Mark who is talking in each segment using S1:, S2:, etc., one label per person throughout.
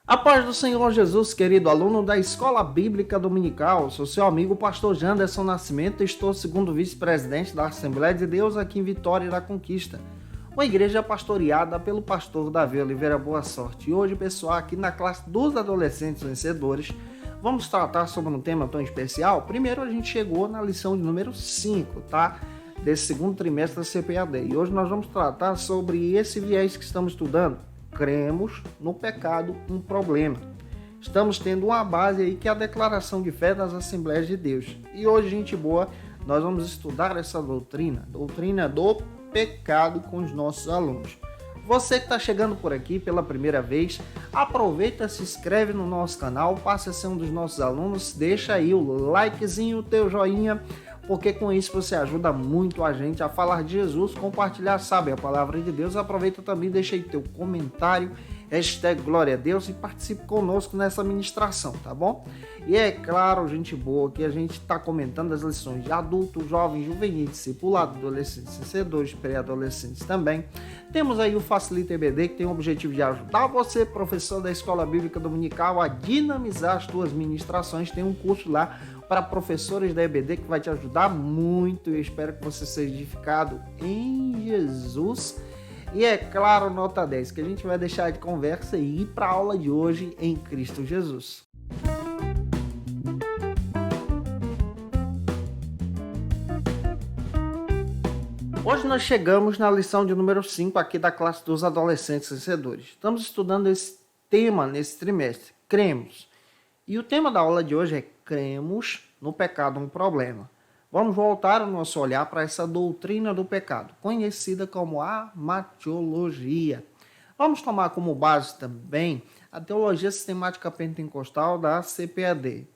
S1: A paz do Senhor Jesus, querido aluno da Escola Bíblica Dominical, sou seu amigo pastor Janderson Nascimento e estou segundo vice-presidente da Assembleia de Deus aqui em Vitória da Conquista, uma igreja pastoreada pelo pastor Davi Oliveira Boa Sorte. E hoje, pessoal, aqui na classe dos adolescentes vencedores, vamos tratar sobre um tema tão especial. Primeiro, a gente chegou na lição de número 5, tá? Desse segundo trimestre da CPAD. E hoje nós vamos tratar sobre esse viés que estamos estudando. Cremos no pecado, um problema. Estamos tendo uma base aí que é a declaração de fé das Assembleias de Deus. E hoje, gente boa, nós vamos estudar essa doutrina do pecado com os nossos alunos. Você que está chegando por aqui pela primeira vez, aproveita, se inscreve no nosso canal, passa a ser um dos nossos alunos, deixa aí o likezinho, o teu joinha, porque com isso você ajuda muito a gente a falar de Jesus, compartilhar, sabe, a palavra de Deus. Aproveita também, deixa aí teu comentário, hashtag Glória a Deus e participe conosco nessa ministração, tá bom? E é claro, gente boa, que a gente está comentando as lições de adulto, jovem, juvenil, discipulado, adolescentes, vencedores, pré-adolescentes também. Temos aí o Facilita EBD, que tem o objetivo de ajudar você, professor da Escola Bíblica Dominical, a dinamizar as suas ministrações. Tem um curso lá para professores da EBD que vai te ajudar muito. Eu espero que você seja edificado em Jesus. E é claro, nota 10, que a gente vai deixar de conversa e ir para a aula de hoje em Cristo Jesus. Hoje nós chegamos na lição de número 5 aqui da classe dos adolescentes vencedores. Estamos estudando esse tema nesse trimestre, cremos. E o tema da aula de hoje é cremos no pecado, um problema. Vamos voltar o nosso olhar para essa doutrina do pecado, conhecida como a amatiologia. Vamos tomar como base também a teologia sistemática pentecostal da CPAD,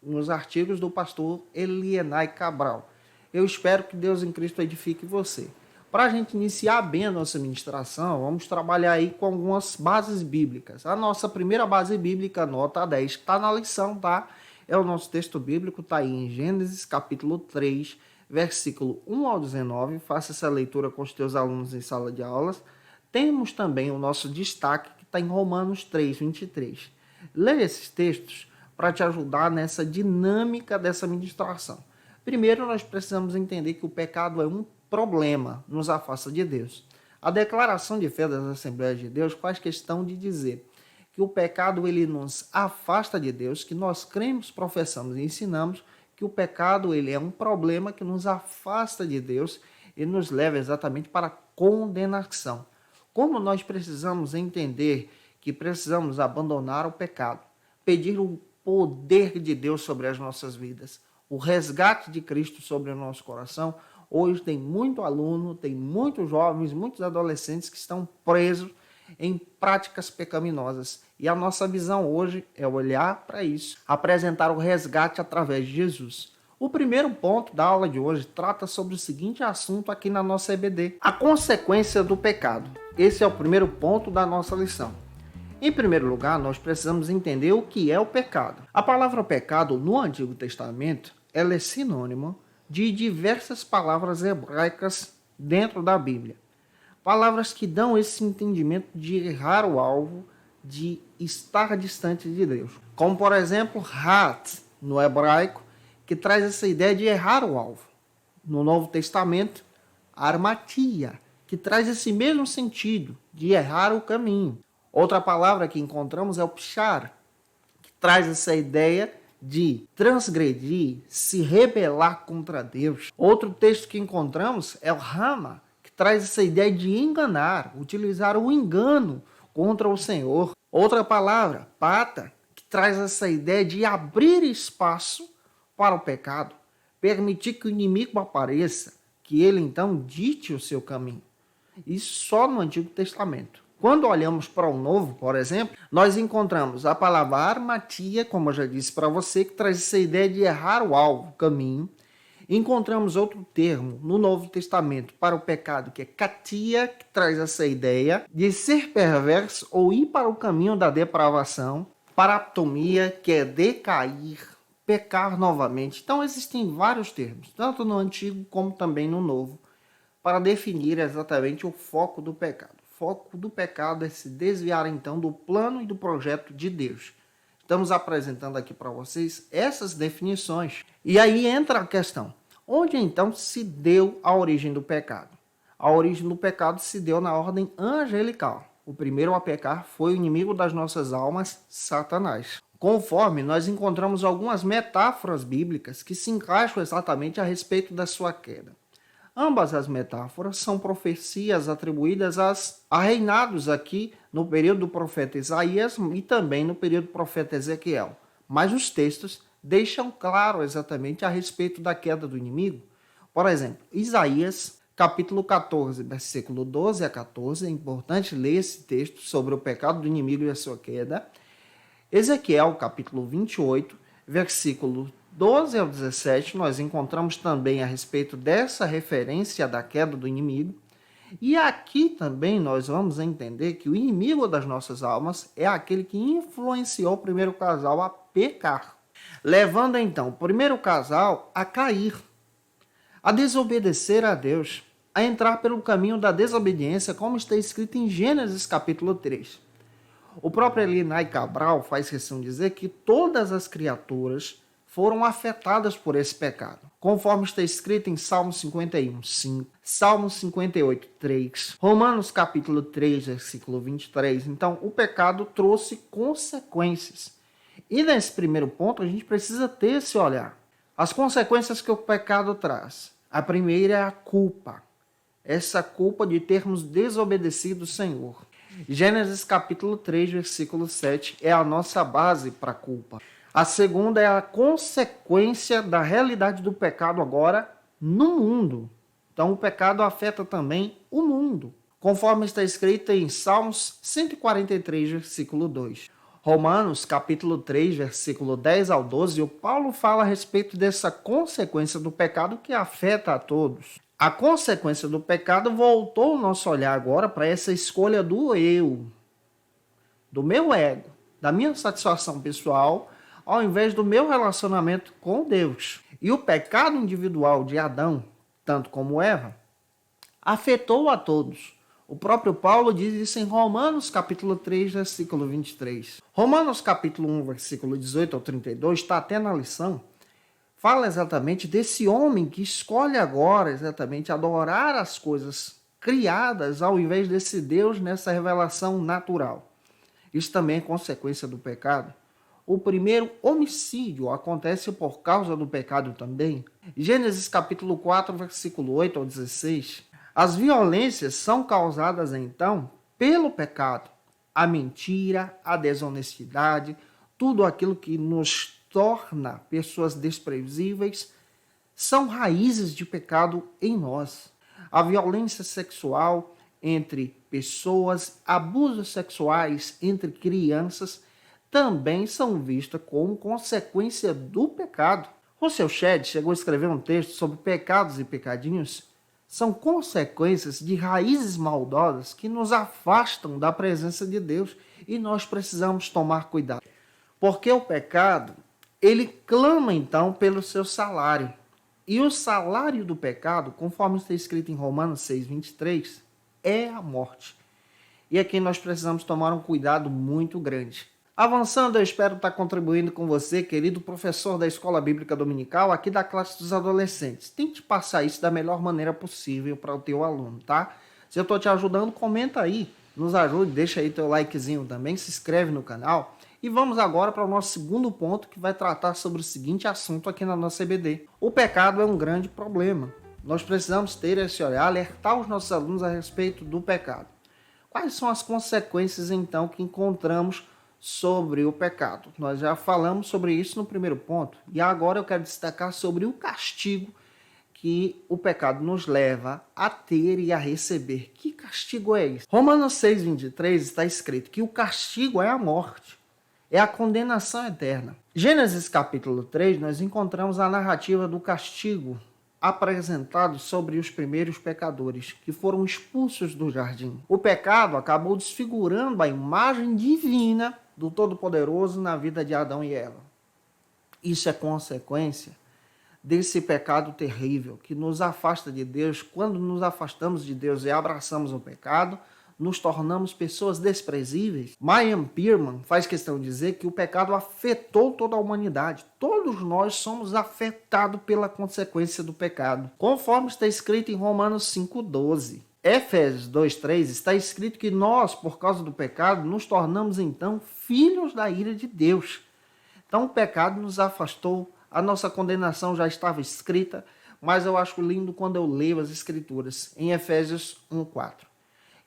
S1: nos artigos do pastor Elienay Cabral. Eu espero que Deus em Cristo edifique você. Para a gente iniciar bem a nossa ministração, vamos trabalhar aí com algumas bases bíblicas. A nossa primeira base bíblica, nota 10, está na lição, tá? É o nosso texto bíblico, está aí em Gênesis capítulo 3, versículo 1 ao 19. Faça essa leitura com os teus alunos em sala de aulas. Temos também o nosso destaque, que está em Romanos 3, 23. Leia esses textos para te ajudar nessa dinâmica dessa ministração. Primeiro, nós precisamos entender que o pecado é um problema, nos afasta de Deus. A declaração de fé das Assembleias de Deus faz questão de dizer que o pecado ele nos afasta de Deus, que nós cremos, professamos e ensinamos que o pecado ele é um problema que nos afasta de Deus e nos leva exatamente para a condenação. Como nós precisamos entender que precisamos abandonar o pecado, pedir o poder de Deus sobre as nossas vidas, o resgate de Cristo sobre o nosso coração. Hoje tem muito aluno, tem muitos jovens, muitos adolescentes que estão presos em práticas pecaminosas. E a nossa visão hoje é olhar para isso, apresentar o resgate através de Jesus. O primeiro ponto da aula de hoje trata sobre o seguinte assunto aqui na nossa EBD: a consequência do pecado. Esse é o primeiro ponto da nossa lição. Em primeiro lugar, nós precisamos entender o que é o pecado. A palavra pecado no Antigo Testamento ela é sinônimo de diversas palavras hebraicas dentro da Bíblia. Palavras que dão esse entendimento de errar o alvo, de estar distante de Deus. Como, por exemplo, hat, no hebraico, que traz essa ideia de errar o alvo. No Novo Testamento, armatia, que traz esse mesmo sentido, de errar o caminho. Outra palavra que encontramos é o pshar, que traz essa ideia de transgredir, se rebelar contra Deus. Outro texto que encontramos é o Rama, que traz essa ideia de enganar, utilizar o engano contra o Senhor. Outra palavra, pata, que traz essa ideia de abrir espaço para o pecado, permitir que o inimigo apareça, que ele então dite o seu caminho. Isso só no Antigo Testamento. Quando olhamos para o Novo, por exemplo, nós encontramos a palavra armatia, como eu já disse para você, que traz essa ideia de errar o alvo, o caminho. Encontramos outro termo no Novo Testamento para o pecado, que é katia, que traz essa ideia de ser perverso ou ir para o caminho da depravação. Paraptomia, que é decair, pecar novamente. Então existem vários termos, tanto no Antigo como também no Novo, para definir exatamente o foco do pecado. foco do pecado é se desviar então do plano e do projeto de Deus. Estamos apresentando aqui para vocês essas definições. E aí entra a questão: onde então se deu a origem do pecado? A origem do pecado se deu na ordem angelical. O primeiro a pecar foi o inimigo das nossas almas, Satanás. Conforme nós encontramos algumas metáforas bíblicas que se encaixam exatamente a respeito da sua queda. Ambas as metáforas são profecias atribuídas a reinados aqui no período do profeta Isaías e também no período do profeta Ezequiel. Mas os textos deixam claro exatamente a respeito da queda do inimigo. Por exemplo, Isaías, capítulo 14, versículo 12 a 14, é importante ler esse texto sobre o pecado do inimigo e a sua queda. Ezequiel, capítulo 28, versículo 12 ao 17, nós encontramos também a respeito dessa referência da queda do inimigo. E aqui também nós vamos entender que o inimigo das nossas almas é aquele que influenciou o primeiro casal a pecar, levando então o primeiro casal a cair, a desobedecer a Deus, a entrar pelo caminho da desobediência, como está escrito em Gênesis capítulo 3. O próprio Elinai Cabral faz questão de dizer que todas as criaturas foram afetadas por esse pecado, conforme está escrito em Salmo 51, 5, Salmo 58, 3, Romanos capítulo 3, versículo 23. Então, o pecado trouxe consequências. E nesse primeiro ponto, a gente precisa ter esse olhar. As consequências que o pecado traz. A primeira é a culpa. Essa culpa de termos desobedecido o Senhor. Gênesis capítulo 3, versículo 7 é a nossa base para a culpa. A segunda é a consequência da realidade do pecado agora no mundo. Então o pecado afeta também o mundo, conforme está escrito em Salmos 143, versículo 2. Romanos capítulo 3, versículo 10 ao 12, o Paulo fala a respeito dessa consequência do pecado que afeta a todos. A consequência do pecado voltou o nosso olhar agora para essa escolha do eu, do meu ego, da minha satisfação pessoal, ao invés do meu relacionamento com Deus. E o pecado individual de Adão, tanto como Eva, afetou a todos. O próprio Paulo diz isso em Romanos capítulo 3, versículo 23. Romanos capítulo 1, versículo 18 ao 32, está até na lição, fala exatamente desse homem que escolhe agora exatamente adorar as coisas criadas ao invés desse Deus nessa revelação natural. Isso também é consequência do pecado. O primeiro homicídio acontece por causa do pecado também. Gênesis capítulo 4, versículo 8 ao 16. As violências são causadas então pelo pecado. A mentira, a desonestidade, tudo aquilo que nos torna pessoas desprezíveis, são raízes de pecado em nós. A violência sexual entre pessoas, abusos sexuais entre crianças, também são vistas como consequência do pecado. O seu Shedd chegou a escrever um texto sobre pecados e pecadinhos. São consequências de raízes maldosas que nos afastam da presença de Deus e nós precisamos tomar cuidado. Porque o pecado, ele clama então pelo seu salário. E o salário do pecado, conforme está escrito em Romanos 6, 23, é a morte. E aqui nós precisamos tomar um cuidado muito grande. Avançando, eu espero estar contribuindo com você, querido professor da Escola Bíblica Dominical, aqui da classe dos adolescentes. Tente passar isso da melhor maneira possível para o teu aluno, tá? Se eu estou te ajudando, comenta aí, nos ajude, deixa aí teu likezinho também, se inscreve no canal. E vamos agora para o nosso segundo ponto, que vai tratar sobre o seguinte assunto aqui na nossa EBD. O pecado é um grande problema. Nós precisamos ter esse olhar, alertar os nossos alunos a respeito do pecado. Quais são as consequências, então, que encontramos sobre o pecado? Nós já falamos sobre isso no primeiro ponto. E agora eu quero destacar sobre o castigo que o pecado nos leva a ter e a receber. Que castigo é esse? Romanos 6, 23 está escrito que o castigo é a morte. É a condenação eterna. Gênesis capítulo 3, nós encontramos a narrativa do castigo apresentado sobre os primeiros pecadores, que foram expulsos do jardim. O pecado acabou desfigurando a imagem divina do Todo-Poderoso na vida de Adão e Eva. Isso é consequência desse pecado terrível que nos afasta de Deus. Quando nos afastamos de Deus e abraçamos o pecado, nos tornamos pessoas desprezíveis? Marian Pierman faz questão de dizer que o pecado afetou toda a humanidade. Todos nós somos afetados pela consequência do pecado, conforme está escrito em Romanos 5,12. Efésios 2,3 está escrito que nós, por causa do pecado, nos tornamos então filhos da ira de Deus. Então o pecado nos afastou, a nossa condenação já estava escrita, mas eu acho lindo quando eu leio as Escrituras, em Efésios 1,4.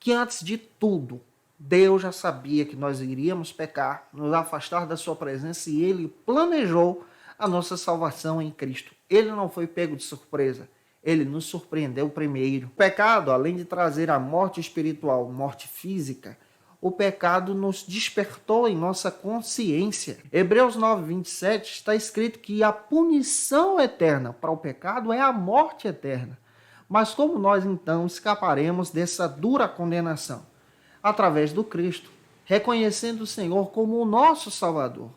S1: Que antes de tudo, Deus já sabia que nós iríamos pecar, nos afastar da sua presença, e Ele planejou a nossa salvação em Cristo. Ele não foi pego de surpresa, Ele nos surpreendeu primeiro. O pecado, além de trazer a morte espiritual, morte física, o pecado nos despertou em nossa consciência. Hebreus 9:27 está escrito que a punição eterna para o pecado é a morte eterna. Mas como nós então escaparemos dessa dura condenação? Através do Cristo, reconhecendo o Senhor como o nosso Salvador.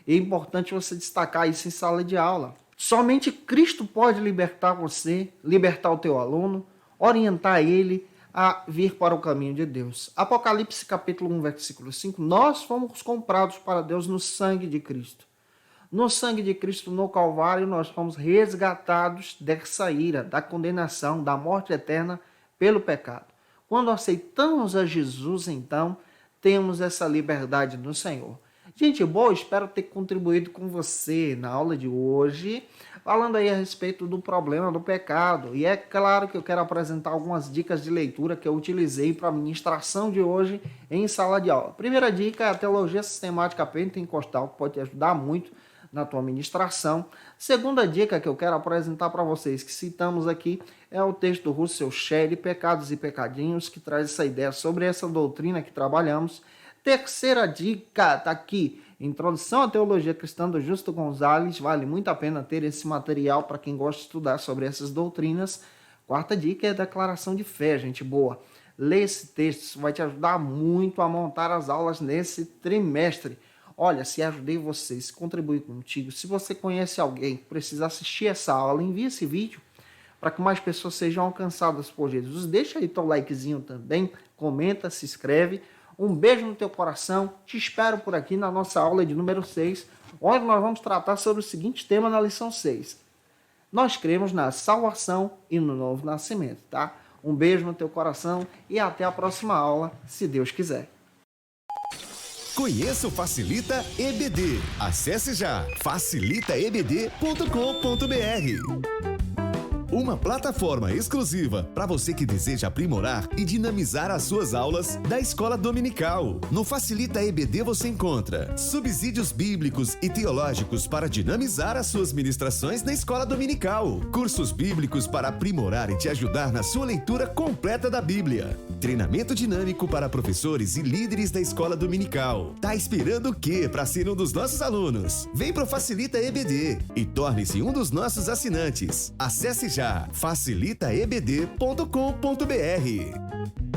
S1: É importante você destacar isso em sala de aula. Somente Cristo pode libertar você, libertar o teu aluno, orientar ele a vir para o caminho de Deus. Apocalipse capítulo 1, versículo 5, nós fomos comprados para Deus no sangue de Cristo. No sangue de Cristo, no Calvário, nós fomos resgatados dessa ira, da condenação, da morte eterna pelo pecado. Quando aceitamos a Jesus, então, temos essa liberdade no Senhor. Gente boa, espero ter contribuído com você na aula de hoje, falando aí a respeito do problema do pecado. E é claro que eu quero apresentar algumas dicas de leitura que eu utilizei para a ministração de hoje em sala de aula. Primeira dica é a teologia sistemática pentecostal, que pode te ajudar muito na tua ministração. Segunda dica que eu quero apresentar para vocês, que citamos aqui, é o texto do Russell Shedd, Pecados e Pecadinhos, que traz essa ideia sobre essa doutrina que trabalhamos. Terceira dica está aqui, Introdução à Teologia Cristã do Justo Gonzalez. Vale muito a pena ter esse material para quem gosta de estudar sobre essas doutrinas. Quarta dica é a Declaração de Fé, gente boa. Lê esse texto, isso vai te ajudar muito a montar as aulas nesse trimestre. Olha, se ajudei vocês, se contribuir contigo, se você conhece alguém que precisa assistir essa aula, envie esse vídeo para que mais pessoas sejam alcançadas por Jesus. Deixa aí teu likezinho também, comenta, se inscreve. Um beijo no teu coração, te espero por aqui na nossa aula de número 6, onde nós vamos tratar sobre o seguinte tema na lição 6. Nós cremos na salvação e no novo nascimento, tá? Um beijo no teu coração e até a próxima aula, se Deus quiser.
S2: Conheça o Facilita EBD. Acesse já facilitaebd.com.br. Uma plataforma exclusiva para você que deseja aprimorar e dinamizar as suas aulas da escola dominical. No Facilita EBD você encontra subsídios bíblicos e teológicos para dinamizar as suas ministrações na escola dominical, cursos bíblicos para aprimorar e te ajudar na sua leitura completa da Bíblia, treinamento dinâmico para professores e líderes da escola dominical. Tá esperando o quê para ser um dos nossos alunos? Vem pro Facilita EBD e torne-se um dos nossos assinantes. Acesse já facilitaebd.com.br.